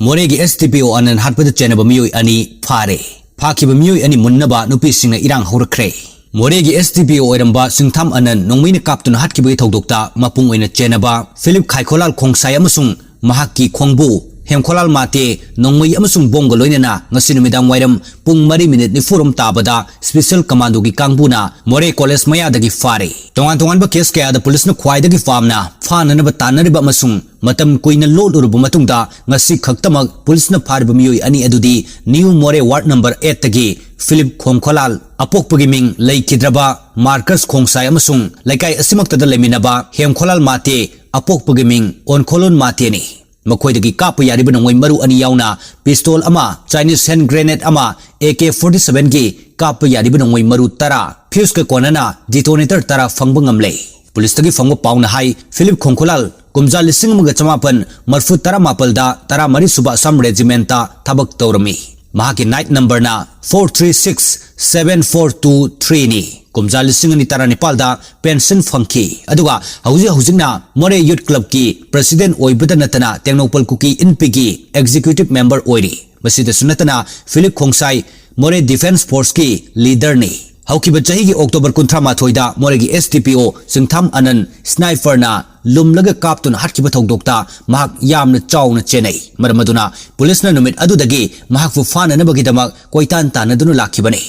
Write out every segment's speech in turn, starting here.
मोरे की SDPO Anand hatpada chennaba miyoi ani phare phakiba miyoi ani munnaba nupi singna irang haurakre मोरे की SDPO Oramba सिंगथाम अनंत नोंमैन कापतुना हाटकिबगी थौदोक्ता मपुंग ओइना चेनबा Philip खाइखोलाल खोंसाय अमसुंग महाकि खोंगबु हेमखोलाल माते नोंमै अमसुंग Bong लोइनना ngasi numitang wairam pung 4 minute ni forum tabada special commando gi kangbuna Moreh college मयादगी फारे तोंगान तोंगान बा case कया the police न ख्वाइदगी फामना फाननबा तानरिबा अमसुंग मतम कोइना लोड उरुबु मतुंगदा ngasi खक्तमक पुलिस न फारबा मियोइ अनि अदुदी न्यू मोरे वार्ड नंबर 8 तगी फिलिप खोंखोलाल अपोकपगी मिंग लैखिद्रबा मार्कस खोंसाय अमसुंग लैकाय असिमक्तदा लेमिनबा हेमखोलाल माते अपोकपगी मिंग ओनखोलोन मातेनी मखोइदगी काप यारिबा नोंमै मरु अनि यावना पिस्तोल अमा चाइनीज हैंड ग्रेनेड अमा AK-47 की काप यारिबा नोंमै मरु 10 फ्यूज के कोनना डिटोनेटर 10 फंगबा ngamle पुलिस तगी फंगबा पाउना हाई फिलिप खोंखोलाल कुमजा 1994 दा 13 सुबा असम रेजिमेंटा थबक तौरमी महाकी नाइट नंबर ना 436742 नी कुमजा 1994 दा पेंशन फंकी अदुगा हौजिना मोरे यूथ क्लब की प्रेसिडेंट ओइबदा नतना टेक्नोपल कुकी इनपी की एग्जीक्यूटिव मेंबर ओइरी मसिदा सुनतना Philip Khongsai Moreh defence force की लीडर ने हौकिबा चही की अक्टोबर 18 दा मोरे की SDPO सिंगथाम अनंत स्नाइपर ना लुमलग कापतुन हाटकिबा थौदोक्ता महाक यामना चावना चेनै मरमदुना पुलिसना नुमित अदुदगी महाकफु फाननबगिदमक कोइतान तानदुनु लाखिबने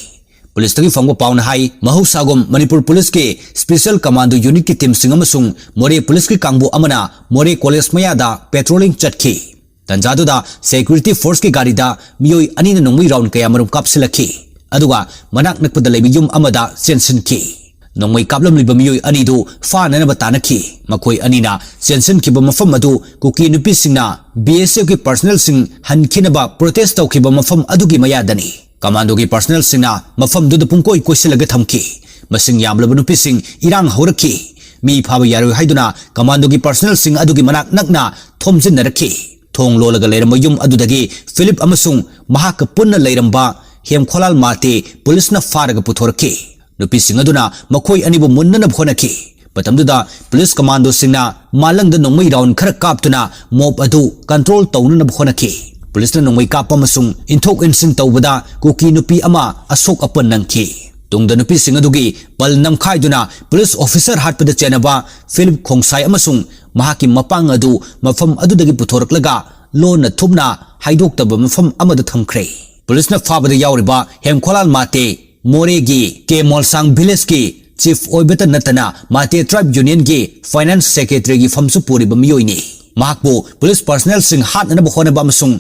पुलिस तगी फंगबा पाउना हाई महौसागुम मणिपुर पुलिस के स्पेशल कमांडो यूनिट की टीम सिंग अमसुंग मोरे पुलिस की कांगबु अमना मोरे कॉलेज मयादा पेट्रोलिंग चटखी तंजादुदा सिक्योरिटी फोर्स की गाड़ीदा मियोई अनिना नोंमै राउंड कया मरुम कापसिलखी अदुगा मनाक नकपदा लेबि युम अमदा चेंसिनखी नोंमै कापलमलिबा मियोई अनिदु फाननबा तानखी मखोई अनिना चेंसिनखिबा मफम अदु कुकी नुपि सिंगना BSF की पर्सनल सिंग हनखिनबा प्रोटेस्ट तौखिबा मफम अदुगी मयादनी कमांडो की पर्सनल सिंगना मफम दुद पुंकोई कोइसिलगा थमखी मसिंग यामलबा नुपि सिंग इरांग हौरखी मी फाबा यारोय हाइदुना कमांडो की पर्सनल सिंग अदुगी मनाक नकना थोमजिनरखी थोंग लोलगा लेरम युम अदुदगी फिलिप अमसुंग महाक पुन्ना लेरंबा हेमखोलाल माते पुलिस न फारगा पुथोरखी नुपि सिंग अदुना मखोई अनिबु मुन्नना होनखी पतमदुदा पुलिस कमांडो सिंगना मालंग द नोंमै राउंड खर कापतुना मोब अदु कंट्रोल तौनना होनखी पुलिस न नोंमै काप अमसुंग इंथोक इंसिन तौबदा कुकी नुपि अमा अशोक अपन नंखी तुंगद नुपि सिंग अदुगी बल नमखाइदुना पुलिस ऑफिसर हाटपदा चेनबा फिलिप खोंसाई अमसुंग महाकी मपांग अदु मफम अदुदगी पुथोरकलगा लोन थुबना हाइदोक्तब मफम अमद थमख्रे पुलिस न फाबदा यावरिबा हेमखोलाल माते मोरेगी के मोलसांग विलेज की चीफ ओइबता नतना माते ट्राइब यूनियन की फाइनेंस सेक्रेटरी की फमसु पूरिबा मियोइनी महाकबो पुलिस पर्सनल सिंग हाटनबा होनबा अमसुंग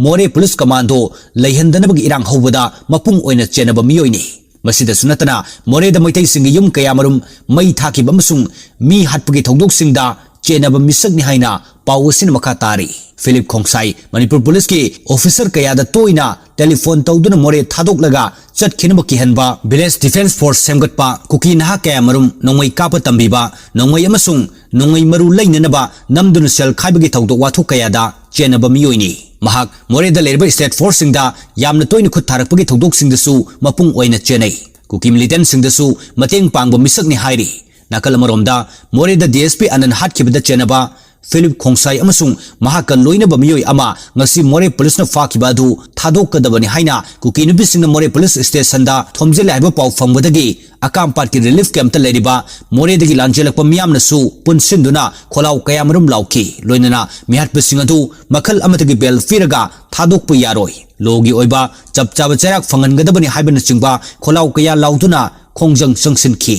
मोरे पुलिस कमांडो लैहंदनबगी इरांग हौबदा मपुंग ओइना चेनबा मियोइनी मसिदा सुनतना मोरे द मैतै सिंग युम कयामरुम मई थाकिबा अमसुंग मी हाटपगी थौदोक सिंगदा चेनबा मिसकनि हाइना पावसिन मखा तारी फिलिप खोंसाई मणिपुर पुलिस की ऑफिसर कयादा तोइना टेलीफोन तौदुना मोरे थादोकलगा चटखिनबा किहनबा विलेज डिफेंस फोर्स सेमगटपा कुकी नहा कयामरुम नोंमै कापा तंबिबा नोंमै अमसुंग नोंमै मरु लैननबा नमदुना सेल खाइबगी थौदोक वाथो कयादा चेनबा मियोइनी महाक मोरे द लेरबा स्टेट फोर्स सिंगदा यामना तोइना खुद थारकपगी थौदोक सिंगदसु मपुंग ओइना चेनै कुकी मिलिटेंट सिंगदसु मतेंग पांगबा मिसकनि हाइरी नाकल अमरोमदा मोरे द DSP अनंत हाटखिबदा चेनबा फिलिप खोंसाई अमसुंग महाक लोइनबा मियोइ अमा ngasi मोरे पुलिस न फाखिबा दु थादोकदबनि हाइना कुकी नुपि सिंग मोरे पुलिस स्टेशन दा थोमजेले हाइबा पाउ फंगबदगी अकाम पार्ट की रिलीफ कैंप त लेरिबा मोरे दगी लांजेलकपा मियामनसु पुनसिंदुना खोलाव कयामरुम लाउखी लोइनना मिहाटपा सिंग अदु मखल अमतगी बेल फिरगा थादोकपा यारोय लोगी ओइबा चपचाबा चराक फंगनगदबनि हाइबन चिंगबा खोलाव कया लाउदुना खोंजंग संगसिनखी